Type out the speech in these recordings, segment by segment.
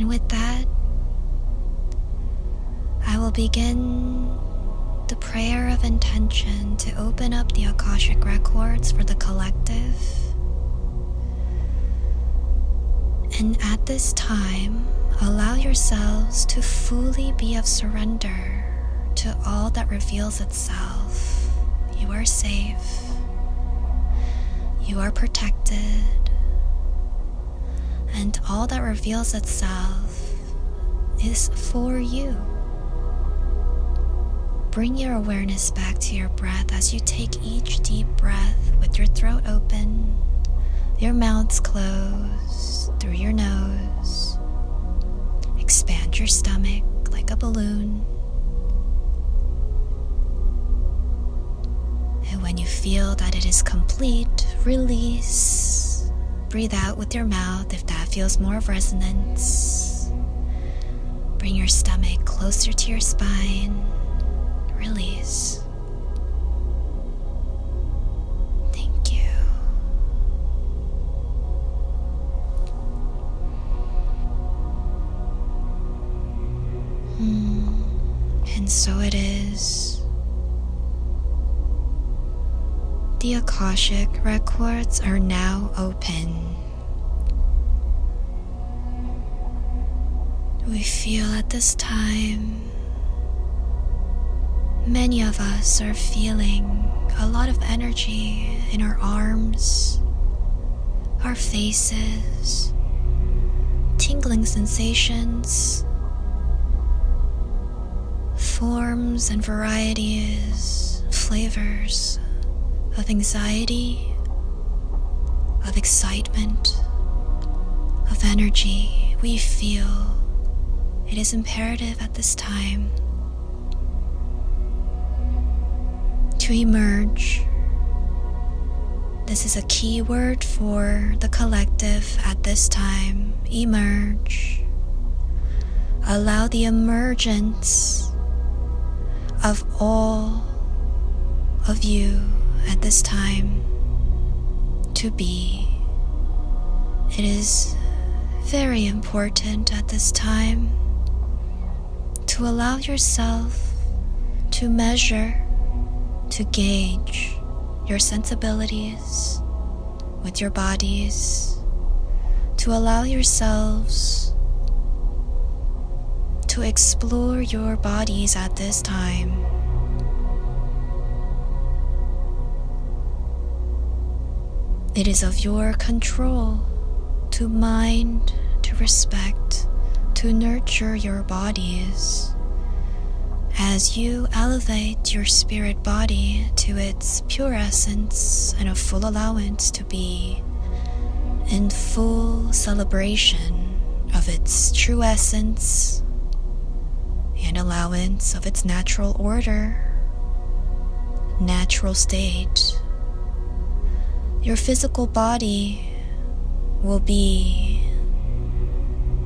And with that, I will begin the prayer of intention to open up the Akashic Records for the collective. And at this time, allow yourselves to fully be of surrender to all that reveals itself. You are safe. You are protected. And all that reveals itself is for you. Bring your awareness back to your breath as you take each deep breath with your throat open, your mouths closed through your nose. Expand your stomach like a balloon. And when you feel that it is complete, release. Breathe out with your mouth if that feels more of resonance. Bring your stomach closer to your spine. Release. Thank you. And so it is. The Akashic Records are now open. We feel at this time many of us are feeling a lot of energy in our arms, our faces, tingling sensations, forms and varieties, flavors of anxiety, of excitement, of energy. We feel it is imperative at this time to emerge. This is a key word for the collective at this time. Emerge. Allow the emergence of all of you at this time to be. It is very important at this time to allow yourself to measure, to gauge your sensibilities with your bodies, to allow yourselves to explore your bodies at this time. It is of your control to mind, to respect, to nurture your bodies as you elevate your spirit body to its pure essence and a full allowance to be in full celebration of its true essence and allowance of its natural order, natural state. Your physical body will be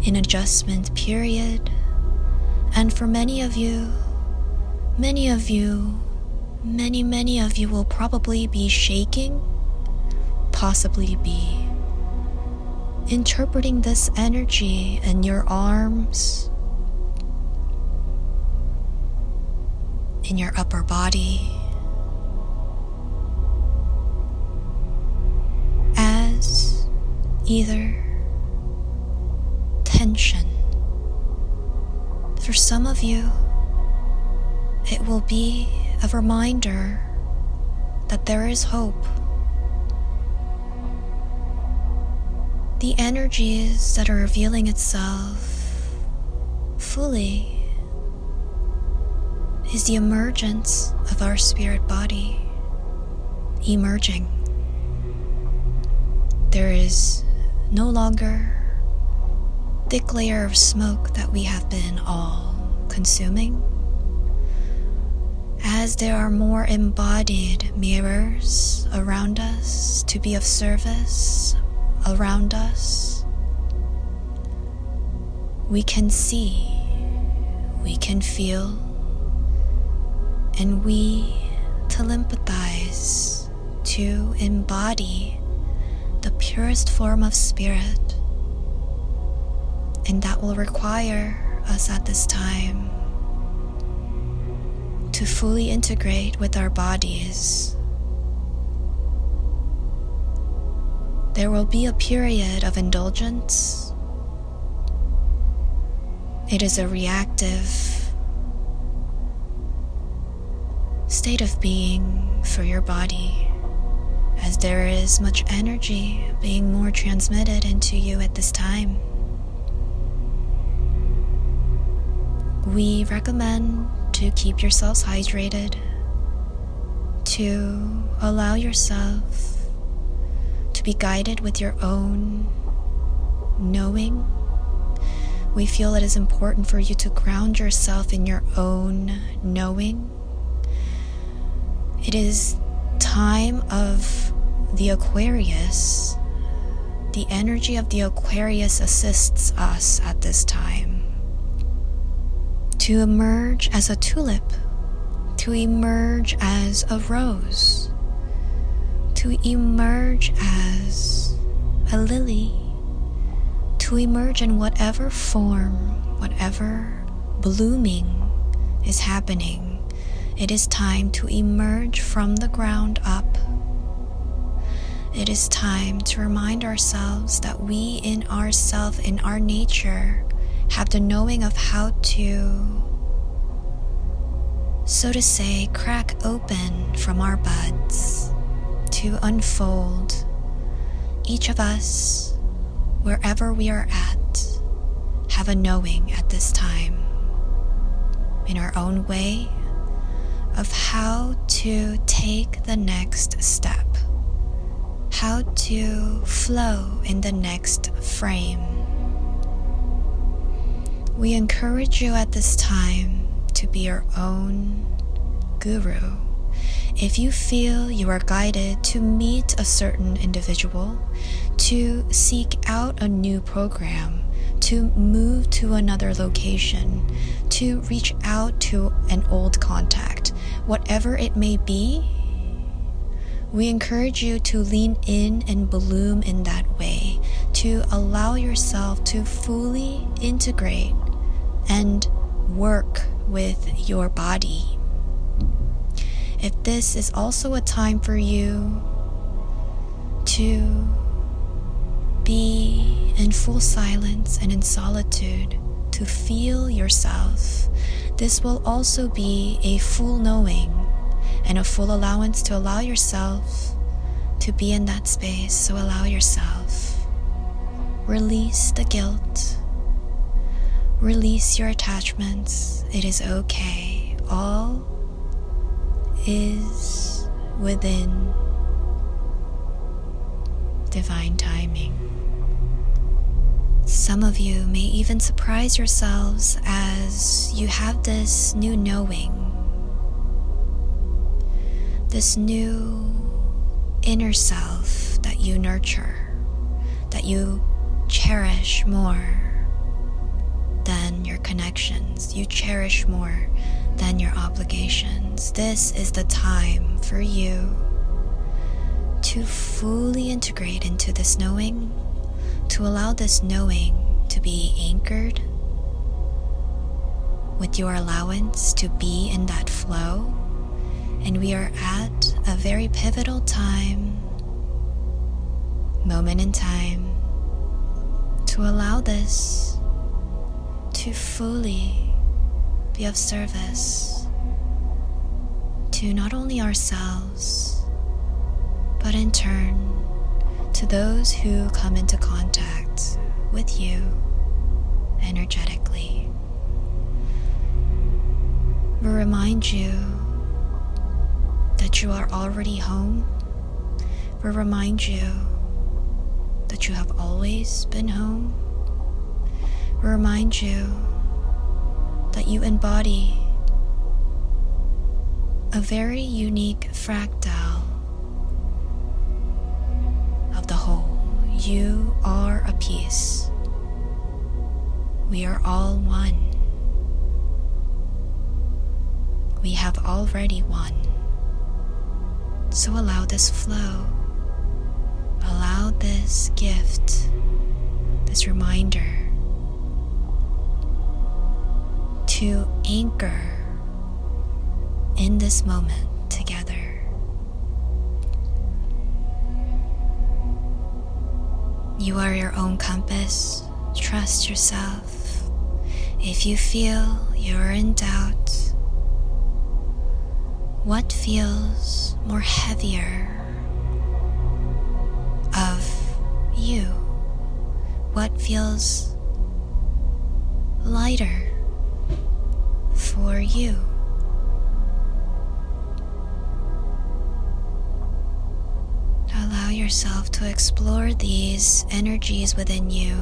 in adjustment period, and for many of you will probably be shaking, possibly be interpreting this energy in your arms, in your upper body, as either tension. For some of you, it will be a reminder that there is hope. The energies that are revealing itself fully is the emergence of our spirit body, emerging. There is no longer thick layer of smoke that we have been all consuming, as there are more embodied mirrors around us to be of service around us. We can see, we can feel, and we telepathize to embody the purest form of spirit And that will require us at this time to fully integrate with our bodies. There will be a period of indulgence. It is a reactive state of being for your body, as there is much energy being more transmitted into you at this time. We recommend to keep yourselves hydrated, to allow yourself to be guided with your own knowing. We feel it is important for you to ground yourself in your own knowing. It is time of the Aquarius. The energy of the Aquarius assists us at this time to emerge as a tulip, to emerge as a rose, to emerge as a lily, to emerge in whatever form, whatever blooming is happening. It is time to emerge from the ground up. It is time to remind ourselves that we in ourself, in our nature, have the knowing of how to, so to say, crack open from our buds, to unfold. Each of us, wherever we are at, have a knowing at this time, in our own way, of how to take the next step, how to flow in the next frame. We encourage you at this time to be your own guru. If you feel you are guided to meet a certain individual, to seek out a new program, to move to another location, to reach out to an old contact, whatever it may be, we encourage you to lean in and bloom in that way, to allow yourself to fully integrate and work with your body. If this is also a time for you to be in full silence and in solitude, to feel yourself, this will also be a full knowing and a full allowance to allow yourself to be in that space. So allow yourself. Release the guilt. Release your attachments. It is okay. All is within divine timing. Some of you may even surprise yourselves as you have this new knowing, this new inner self that you nurture, that you cherish more than your connections, you cherish more than your obligations. This is the time for you to fully integrate into this knowing, to allow this knowing to be anchored with your allowance to be in that flow. And we are at a very pivotal time, moment in time, to allow this to fully be of service to not only ourselves, but in turn to those who come into contact with you energetically. We remind you that you are already home. We remind you that you have always been home. We remind you that you embody a very unique fractal of the whole. You are a piece. We are all one. We have already won. So allow this flow, allow this gift, this reminder to anchor in this moment together. You are your own compass. Trust yourself. If you feel you're in doubt, what feels more heavier of you? What feels lighter for you? Allow yourself to explore these energies within you.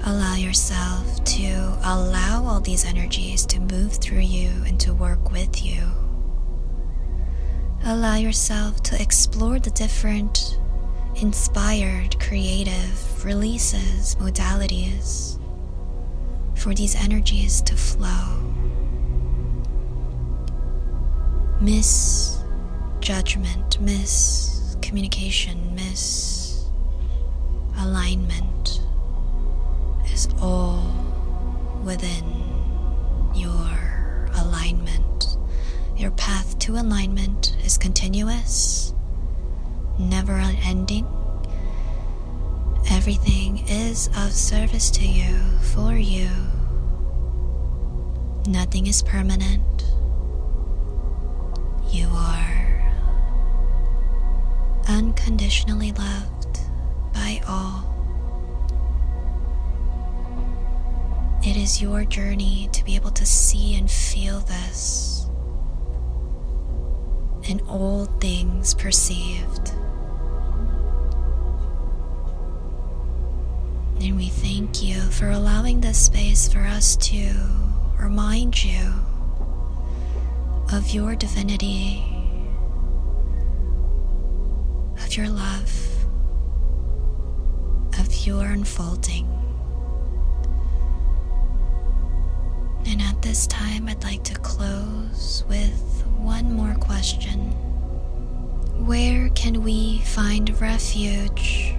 Allow yourself to allow all these energies to move through you and to work with you. Allow yourself to explore the different inspired, creative releases, modalities for these energies to flow. Misjudgment, miscommunication, misalignment is all within your alignment. Your path to alignment is continuous, never ending. Everything is of service to you, for you. Nothing is permanent. You are unconditionally loved by all. It is your journey to be able to see and feel this in all things perceived. And we thank you for allowing this space for us to remind you of your divinity, of your love, of your unfolding. And at this time, I'd like to close with one more question. Where can we find refuge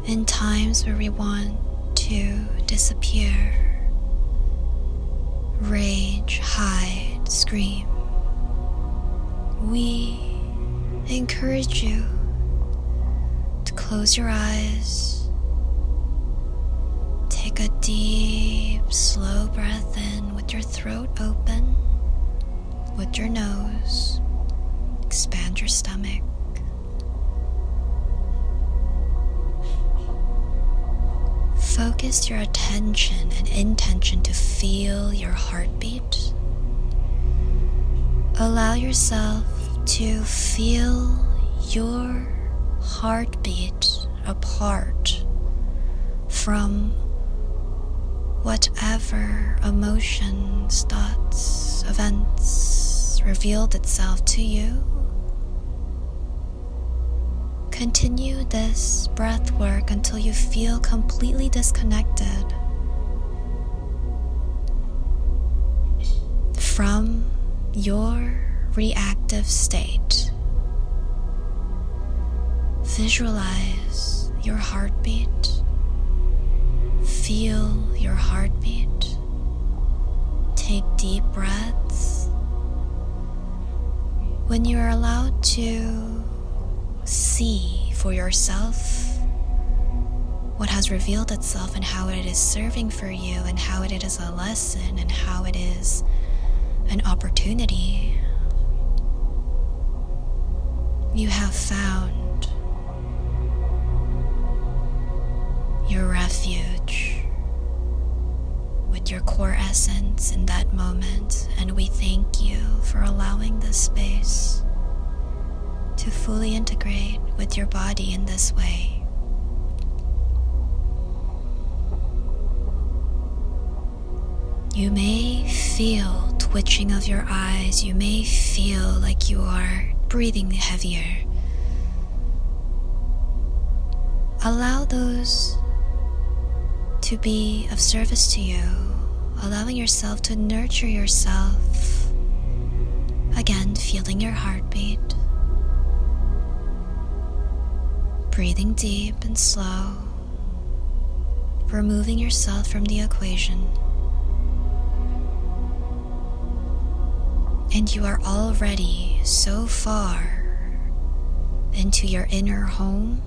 in times where we want to disappear, rage, hide, scream? We encourage you to close your eyes. Take a deep, slow breath in with your throat open, with your nose. Expand your stomach. Focus your attention and intention to feel your heartbeat. Allow yourself to feel your heartbeat apart from whatever emotions, thoughts, events revealed itself to you. Continue this breath work until you feel completely disconnected from your reactive state. Visualize your heartbeat. Feel your heartbeat. Take deep breaths. When you are allowed to see for yourself what has revealed itself and how it is serving for you and how it is a lesson and how it is an opportunity, you have found your refuge with your core essence in that moment, and we thank you for allowing this space to fully integrate with your body in this way. You may feel twitching of your eyes. You may feel like you are breathing heavier. Allow those to be of service to you, allowing yourself to nurture yourself. Again, feeling your heartbeat. Breathing deep and slow, removing yourself from the equation. And you are already so far into your inner home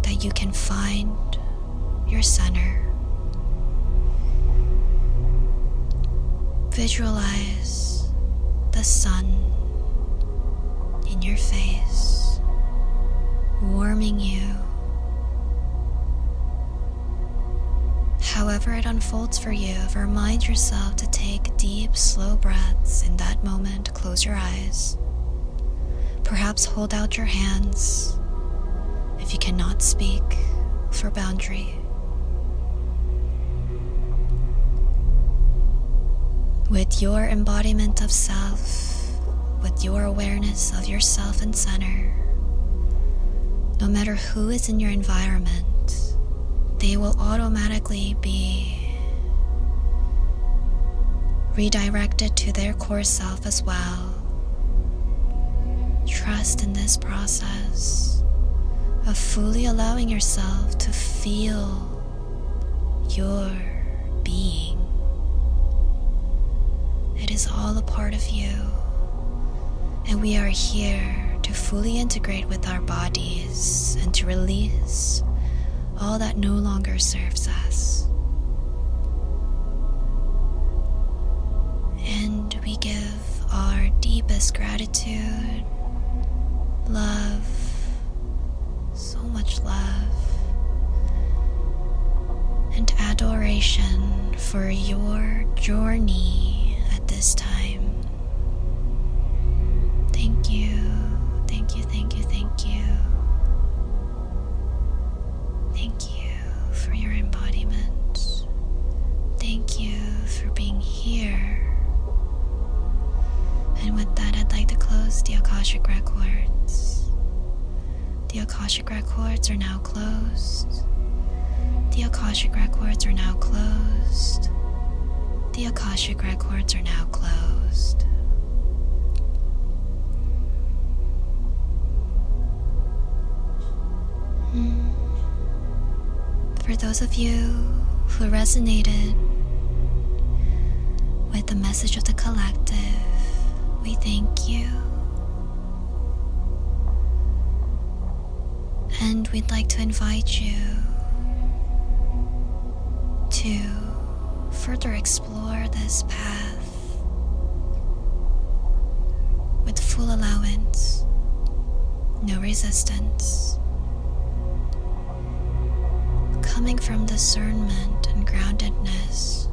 that you can find your center. Visualize the sun in your face, warming you. However it unfolds for you, remind yourself to take deep, slow breaths in that moment. Close your eyes. Perhaps hold out your hands if you cannot speak for boundary. With your embodiment of self, with your awareness of yourself and center, no matter who is in your environment, they will automatically be redirected to their core self as well. Trust in this process of fully allowing yourself to feel your being. It is all a part of you, and we are here to fully integrate with our bodies and to release all that no longer serves us. And we give our deepest gratitude, love, so much love, and adoration for your journey at this time. Thank you, thank you, thank you, thank you. Thank you for your embodiment. Thank you for being here. And with that, I'd like to close the Akashic Records. The Akashic Records are now closed. The Akashic Records are now closed. The Akashic Records are now closed. For those of you who resonated with the message of the collective, we thank you. And we'd like to invite you to further explore this path with full allowance, no resistance, coming from discernment and groundedness.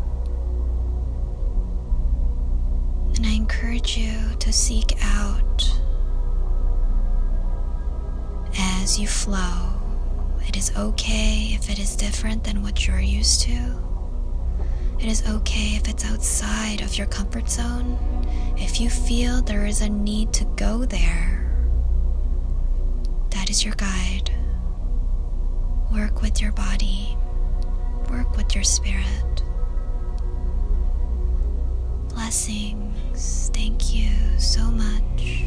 And I encourage you to seek out as you flow. It is okay if it is different than what you're used to. It is okay if it's outside of your comfort zone. If you feel there is a need to go there, that is your guide. Work with your body. Work with your spirit. Blessings. Thank you so much.